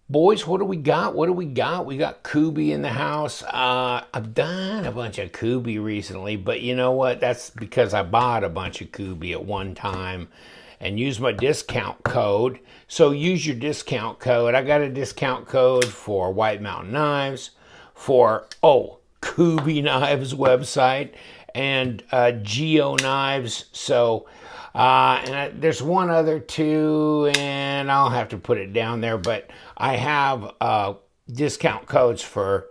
Boys, what do we got? What do we got? We got Kubey in the house. I've done a bunch of Kubey recently, but you know what? That's because I bought a bunch of Kubey at one time and used my discount code. So use your discount code. I got a discount code for White Mountain Knives, for, Kubey Knives website, and Geo Knives. So, there's one other too, and I'll have to put it down there, but I have discount codes for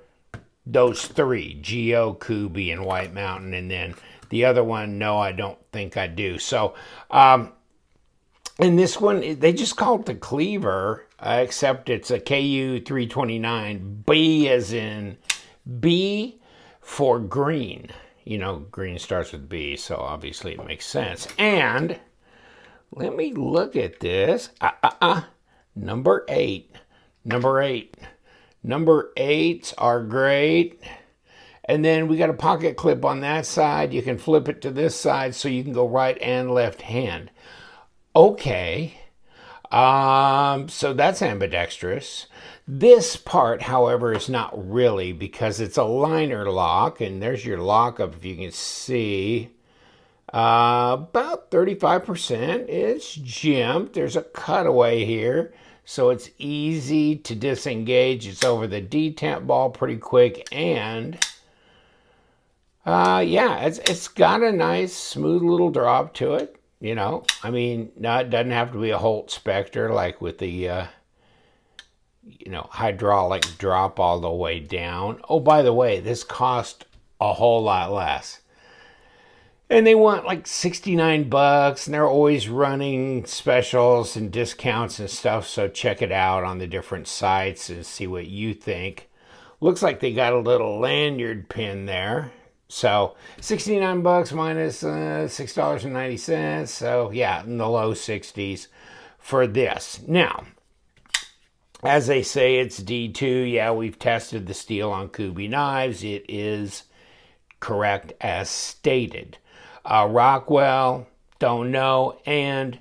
those three, Geo, Kubey, and White Mountain, and then the other one, no, I don't think I do. So, and this one, they just call it the Cleaver, except it's a KU329, B as in B for green. You know, green starts with B, so obviously it makes sense. And let me look at this. Number 8. Number 8. Number 8s are great. And then we got a pocket clip on that side. You can flip it to this side so you can go right and left hand. Okay. So that's ambidextrous. This part, however, is not really, because it's a liner lock, and there's your lockup if you can see. About 35%. It's jimped. There's a cutaway here, so it's easy to disengage. It's over the detent ball pretty quick, and yeah, it's got a nice smooth little drop to it. You know, I mean, no, it doesn't have to be a Holt Spectre like with the hydraulic drop all the way down. Oh, by the way, this cost a whole lot less. And they want like $69, and they're always running specials and discounts and stuff, so check it out on the different sites and see what you think. Looks like they got a little lanyard pin there. So $69 minus $6.90. So yeah, in the low 60s for this. Now, as they say, it's D2. Yeah, we've tested the steel on Kubey knives. It is correct as stated. Rockwell, don't know. And,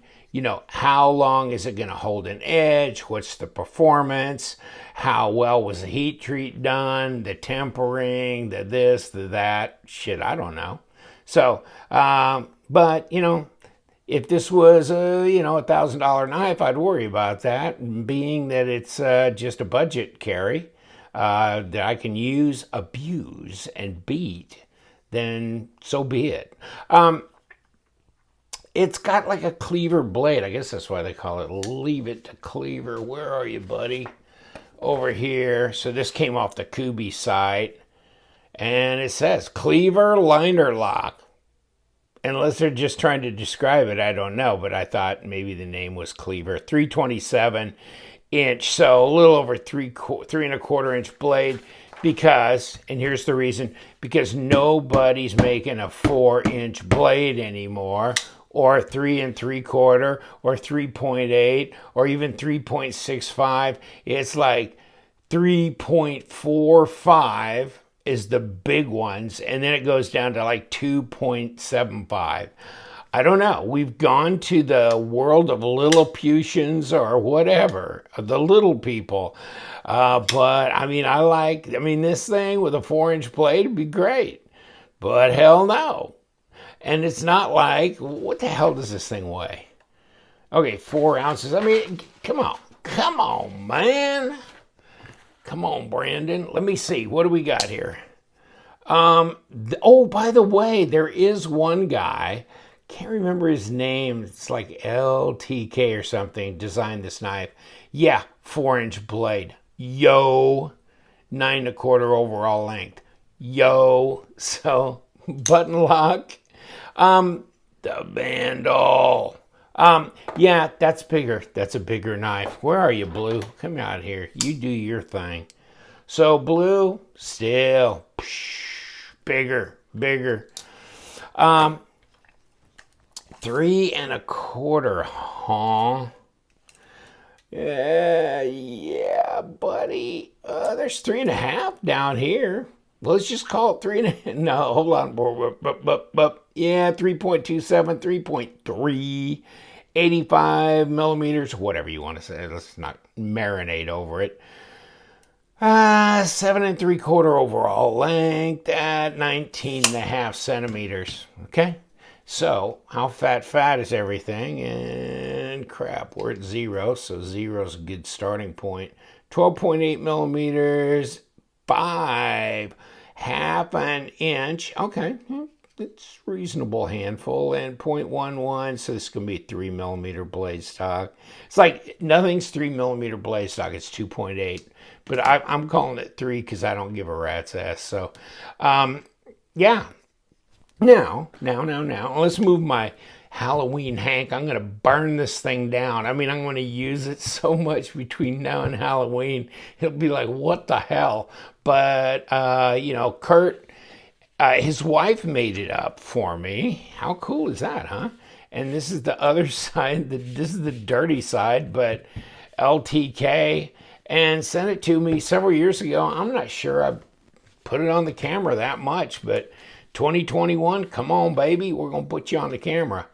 how long is it going to hold an edge? What's the performance? How well was the heat treat done? The tempering, the this, the that. Shit, I don't know. So, but, if this was a $1,000 knife, I'd worry about that. Being that it's just a budget carry that I can use, abuse, and beat, then so be it. It's got like a cleaver blade. I guess that's why they call it Leave It to Cleaver. Where are you, buddy? Over here. So this came off the Kubey site, and it says Cleaver liner lock. Unless they're just trying to describe it, I don't know, but I thought maybe the name was Cleaver. 327 inch, so a little over 3.25 inch blade, because, and here's the reason, because nobody's making a 4-inch blade anymore, or 3.75, or 3.8, or even 3.65. It's like 3.45 is the big ones, and then it goes down to like 2.75. I don't know. We've gone to the world of Lilliputians or whatever, the little people. But I mean, this thing with a 4-inch blade would be great, but hell no. And it's not like, what the hell does this thing weigh? Okay, 4 ounces. I mean, come on, man. Come on, Brandon. Let me see. What do we got here? By the way, there is one guy, can't remember his name. It's like LTK or something, designed this knife. Yeah, 4-inch blade. Yo, 9.25 overall length. Yo, so button lock. The Vandal. Yeah, that's bigger. That's a bigger knife. Where are you, Blue? Come out here. You do your thing. So Blue, still bigger. 3.25, huh? Yeah, buddy. There's 3.5 down here. Let's just call it 3.5. No, hold on. Yeah, 3.27, 3.3. 85 millimeters, whatever you want to say. Let's not marinate over it. 7 3/4 overall length at 19.5 centimeters. Okay. So how fat is everything? And crap, we're at 0. So 0 is a good starting point. 12.8 millimeters, 5, half an inch. Okay. It's reasonable handful, and 0.11, so this is going to be 3 millimeter blade stock. It's like nothing's 3 millimeter blade stock, it's 2.8, but I'm calling it 3 because I don't give a rat's ass. So yeah, now let's move my Halloween Hank. I'm going to burn this thing down. I mean, I'm going to use it so much between now and Halloween, it'll be like, what the hell? But Kurt, his wife made it up for me. How cool is that, huh? And this is the other side. This is the dirty side, but LTK, and sent it to me several years ago. I'm not sure I put it on the camera that much, but 2021, come on, baby. We're going to put you on the camera.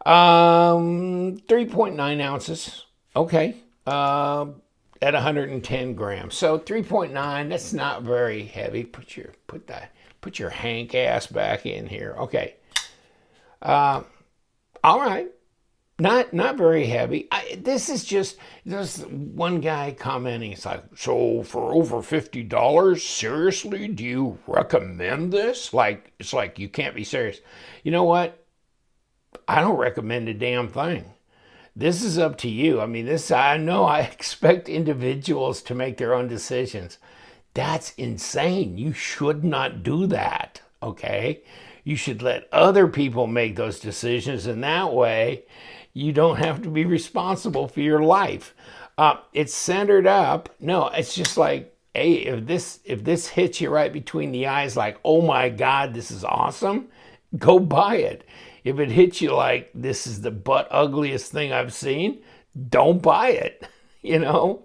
3.9 ounces. Okay. At 110 grams. So 3.9, that's not very heavy. Put your Hank ass back in here. Okay. All right. Not very heavy. There's one guy commenting. It's like, so for over $50, seriously, do you recommend this? Like, it's like, you can't be serious. You know what? I don't recommend a damn thing. This is up to you. I mean, I know I expect individuals to make their own decisions. That's insane. You should not do that, okay? You should let other people make those decisions, and that way you don't have to be responsible for your life. It's centered up. No, it's just like, hey, if this hits you right between the eyes, like, oh my God, this is awesome, go buy it. If it hits you like, this is the butt ugliest thing I've seen, don't buy it, you know?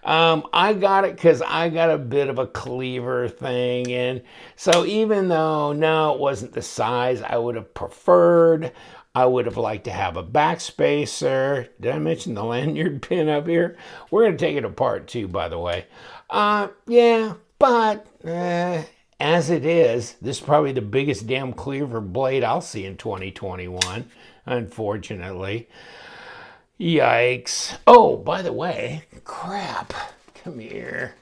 I got it because I got a bit of a cleaver thing. And so even though, no, it wasn't the size I would have preferred, I would have liked to have a backspacer. Did I mention the lanyard pin up here? We're going to take it apart too, by the way. Yeah, but as it is, this is probably the biggest damn cleaver blade I'll see in 2021, unfortunately. Yikes. Oh, by the way, crap. Come here.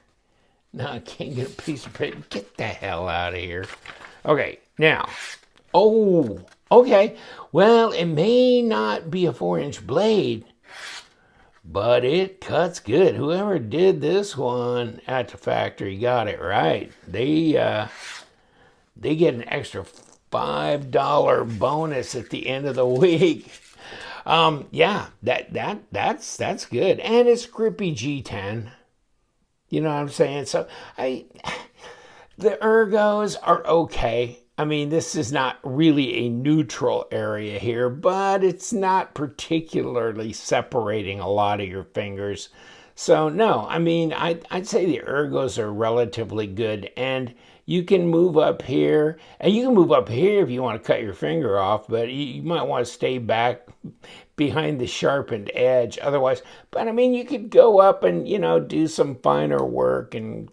No, I can't get a piece of paper. Get the hell out of here. Okay, now. Oh, okay. Well, it may not be a 4-inch blade, but it cuts good. Whoever did this one at the factory got it right. They get an extra $5 bonus at the end of the week. Yeah, that's good. And it's grippy G10. You know what I'm saying? So the ergos are okay. I mean, this is not really a neutral area here, but it's not particularly separating a lot of your fingers. So no, I mean, I'd say the ergos are relatively good, and you can move up here, and you can move up here if you want to cut your finger off, but you might want to stay back behind the sharpened edge otherwise. But I mean, you could go up and, do some finer work and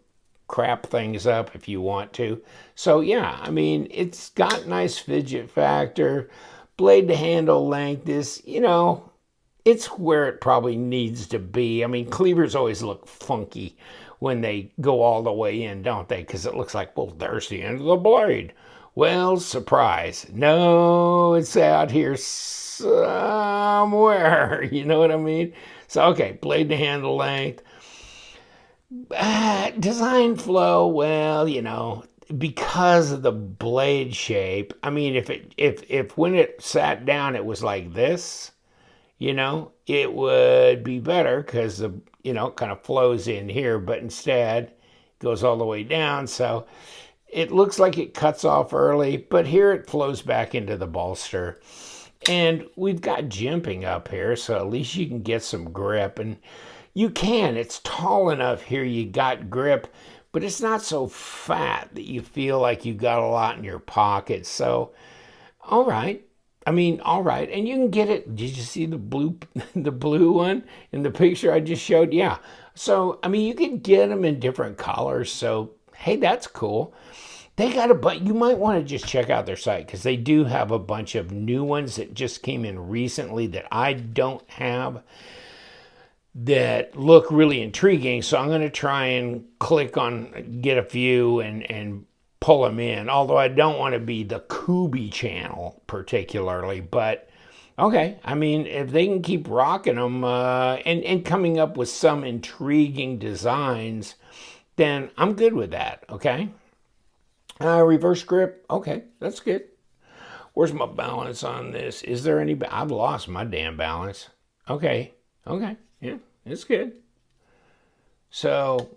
crap things up if you want to. So yeah, I mean, it's got nice fidget factor. Blade to handle length is, it's where it probably needs to be. I mean, cleavers always look funky when they go all the way in, don't they? Because it looks like, well, there's the end of the blade. Well, surprise. No, it's out here somewhere. You know what I mean? So, okay, blade to handle length. Design flow, well, because of the blade shape. I mean, if when it sat down it was like this, it would be better because the it kind of flows in here, but instead it goes all the way down. So it looks like it cuts off early, but here it flows back into the bolster. And we've got jimping up here, so at least you can get some grip. And it's tall enough here, you got grip, but it's not so fat that you feel like you got a lot in your pocket. So, all right. I mean, all right, and you can get it. Did you see the blue, the blue one in the picture I just showed? Yeah. So I mean, you can get them in different colors. So hey, that's cool. They got a but you might want to just check out their site because they do have a bunch of new ones that just came in recently that I don't have that look really intriguing. So I'm going to try and click on get a few and pull them in. Although I don't want to be the Kubey channel particularly, but okay. I mean, if they can keep rocking them and coming up with some intriguing designs, then I'm good with that. Okay. Reverse grip. Okay, that's good. Where's my balance on this? Is there any? I've lost my damn balance. Okay. Yeah, it's good. So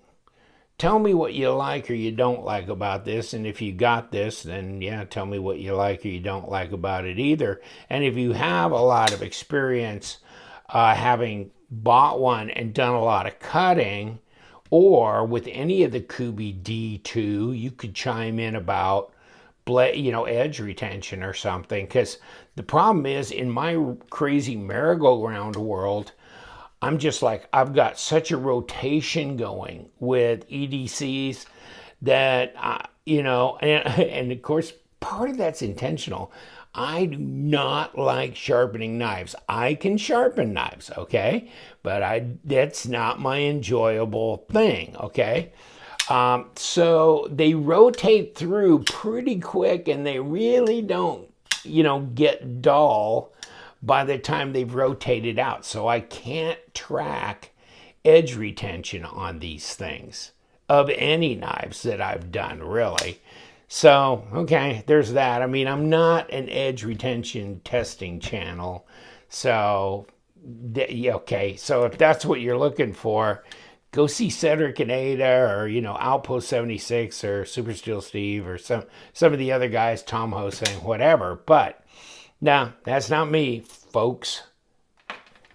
tell me what you like or you don't like about this. And if you got this, then yeah, tell me what you like or you don't like about it either. And if you have a lot of experience having bought one and done a lot of cutting, or with any of the Kubey D2, you could chime in about edge retention or something. Because the problem is, in my crazy merry-go-round world, I'm just like, I've got such a rotation going with EDCs that, and of course, part of that's intentional. I do not like sharpening knives. I can sharpen knives, okay? But that's not my enjoyable thing, okay? So they rotate through pretty quick and they really don't, get dull by the time they've rotated out. So I can't track edge retention on these things of any knives that I've done, really. So, okay, there's that. I mean, I'm not an edge retention testing channel. So, okay, so if that's what you're looking for, go see Cedric and Ada or, Outpost 76 or Super Steel Steve or some of the other guys, Tom Hosang, whatever. But, no, that's not me, folks.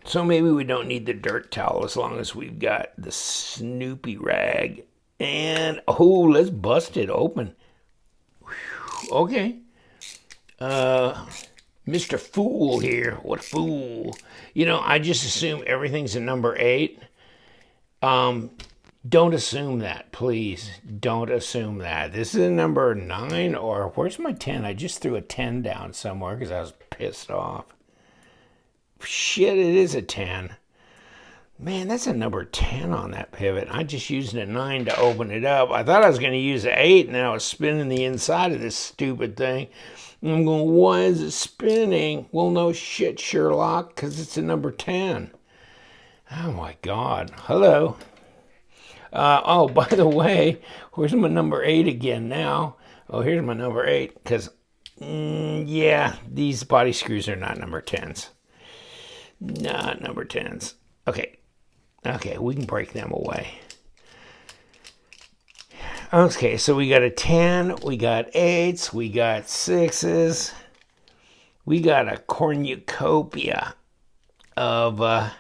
So maybe we don't need the dirt towel as long as we've got the Snoopy rag. And, let's bust it open. Okay. Mr. Fool here. What a fool. I just assume everything's a number 8. Don't assume that, please. Don't assume that. This is a number 9, or where's my 10? I just threw a 10 down somewhere because I was pissed off. Shit, it is a 10. Man, that's a number 10 on that pivot. I just used a 9 to open it up. I thought I was going to use an 8, and then I was spinning the inside of this stupid thing. And I'm going, why is it spinning? Well, no shit, Sherlock, because it's a number 10. Oh, my God. Hello. By the way, where's my number 8 again now? Oh, here's my number 8, because, yeah, these body screws are not number 10s. Not number 10s. Okay, we can break them away. Okay, so we got a 10, we got 8s, we got 6s, we got a cornucopia of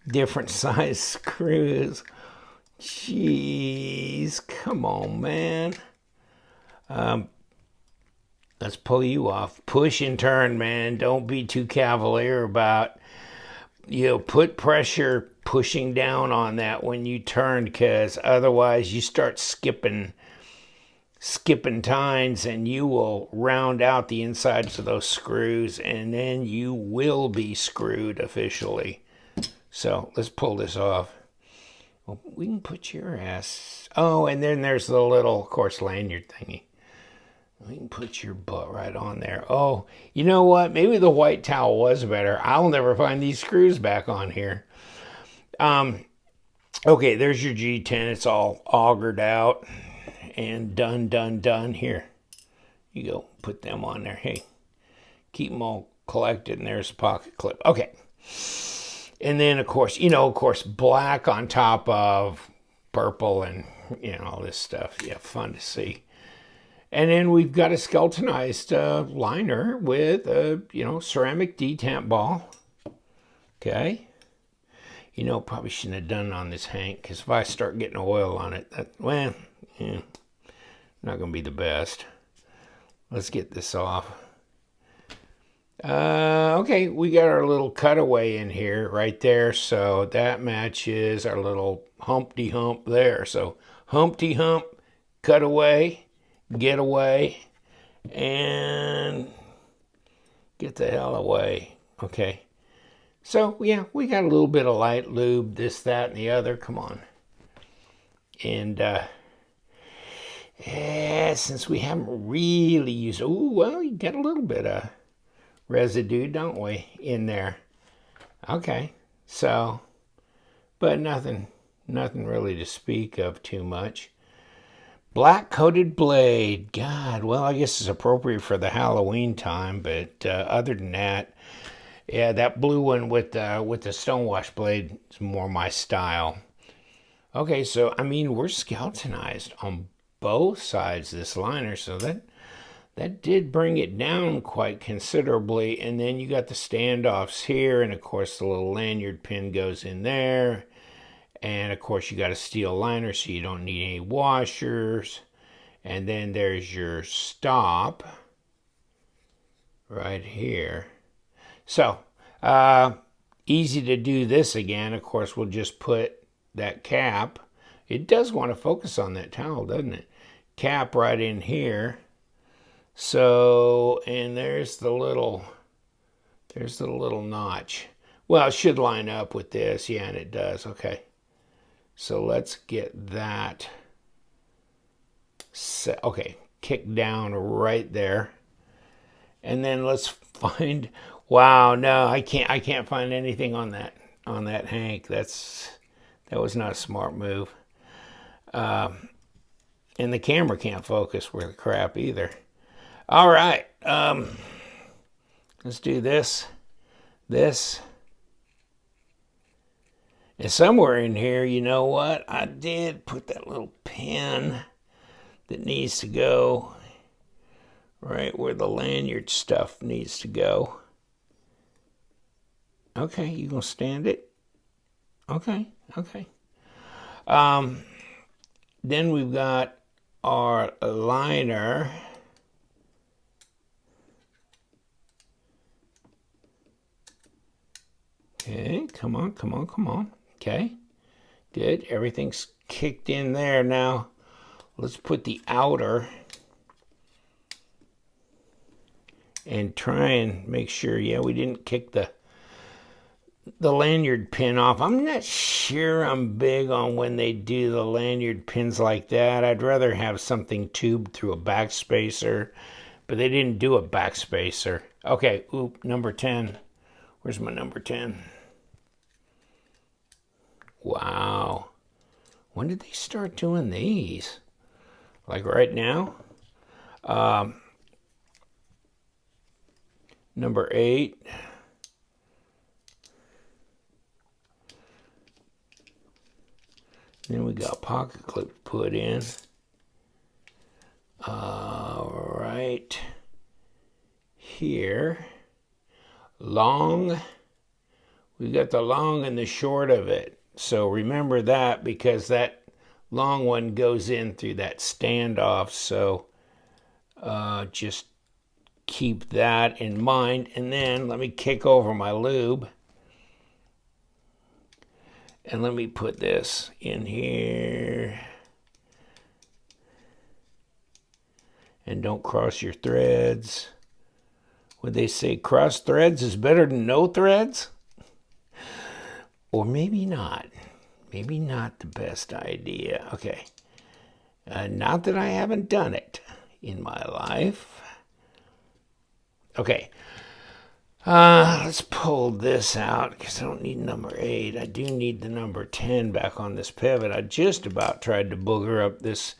different size screws. Jeez, come on, man. Let's pull you off. Push and turn, man. Don't be too cavalier about put pressure pushing down on that when you turn, because otherwise you start skipping tines and you will round out the insides of those screws and then you will be screwed officially. So let's pull this off. Well, we can put your ass. Oh, and then there's the little, of course, lanyard thingy. We can put your butt right on there. Oh, you know what? Maybe the white towel was better. I'll never find these screws back on here. Okay, there's your G10. It's all augered out and done. Here, you go. Put them on there. Hey, keep them all collected. And there's a pocket clip. Okay. And then, of course, black on top of purple and, all this stuff. Yeah, fun to see. And then we've got a skeletonized liner with a, ceramic detamp ball. Okay. Probably shouldn't have done it on this Hank, because if I start getting oil on it, not going to be the best. Let's get this off. Okay, we got our little cutaway in here right there. So that matches our little Humpty Hump there. So Humpty Hump, cutaway, getaway, and get the hell away. Okay. So, yeah, we got a little bit of light lube, this, that, and the other. Come on. And, yeah, since we haven't really used... Oh, well, we got a little bit of residue, don't we, in there? Okay. So, but nothing really to speak of too much. Black coated blade. God, well, I guess it's appropriate for the Halloween time, but other than that, yeah, that blue one with the stonewash blade is more my style. Okay, so I mean we're skeletonized on both sides of this liner, so that did bring it down quite considerably. And then you got the standoffs here, and of course the little lanyard pin goes in there. And of course you got a steel liner, so you don't need any washers. And then there's your stop right here. So, easy to do this again. Of course, we'll just put that cap. It does want to focus on that towel, doesn't it? Cap right in here. So, and there's the little notch. Well, it should line up with this. Yeah, and it does. Okay. So let's get that set. Okay, kick down right there. And then let's find... Wow, no, I can't find anything on that hank. That was not a smart move. And the camera can't focus worth crap either. All right, let's do this. And somewhere in here, you know what? I did put that little pin that needs to go right where the lanyard stuff needs to go. Okay, you gonna stand it? Okay. Then we've got our liner. Okay, come on. Okay, good. Everything's kicked in there now. Let's put the outer and try and make sure, yeah, we didn't kick the lanyard pin off. I'm not sure I'm big on when they do the lanyard pins like that. I'd rather have something tubed through a backspacer, but they didn't do a backspacer. Okay, number 10. Where's my number 10? Wow. When did they start doing these? Like right now? Number 8. Then we got pocket clip put in. Right here. Long. We got the long and the short of it. So remember that, because that long one goes in through that standoff. So just keep that in mind. And then let me kick over my lube. And let me put this in here. And don't cross your threads. Would they say cross threads is better than no threads? Or maybe not. Maybe not the best idea. Okay. Not that I haven't done it in my life. Okay. Let's pull this out because I don't need number 8. I do need the number 10 back on this pivot. I just about tried to booger up this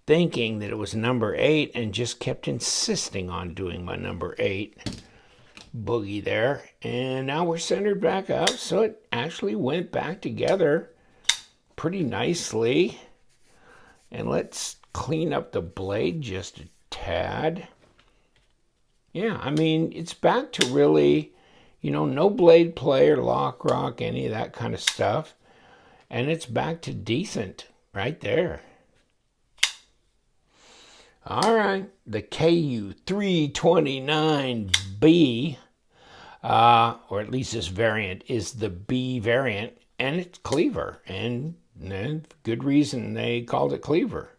thinking that it was number 8 and just kept insisting on doing my number 8 boogie there. And now we're centered back up, so it actually went back together pretty nicely. And let's clean up the blade just a tad. Yeah, I mean, it's back to really, no blade play or lock rock, any of that kind of stuff. And it's back to decent right there. All right, the KU329B or at least this variant is the B variant, and it's Cleaver, and good reason they called it Cleaver.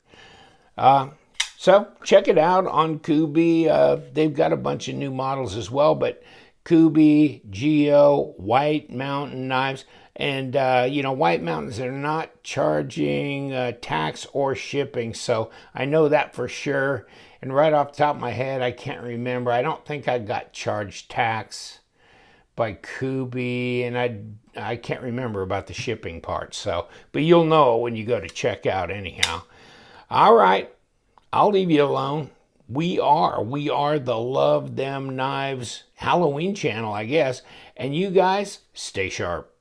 So check it out on Kubey. They've got a bunch of new models as well, but Kubey, Geo, White Mountain knives, and White Mountains are not charging tax or shipping, so I know that for sure. And right off the top of my head, I can't remember. I don't think I got charged tax by Kubey, and I can't remember about the shipping part. So, but you'll know when you go to check out anyhow. All right, I'll leave you alone. We are the Love Them Knives Halloween channel, I guess. And you guys, stay sharp.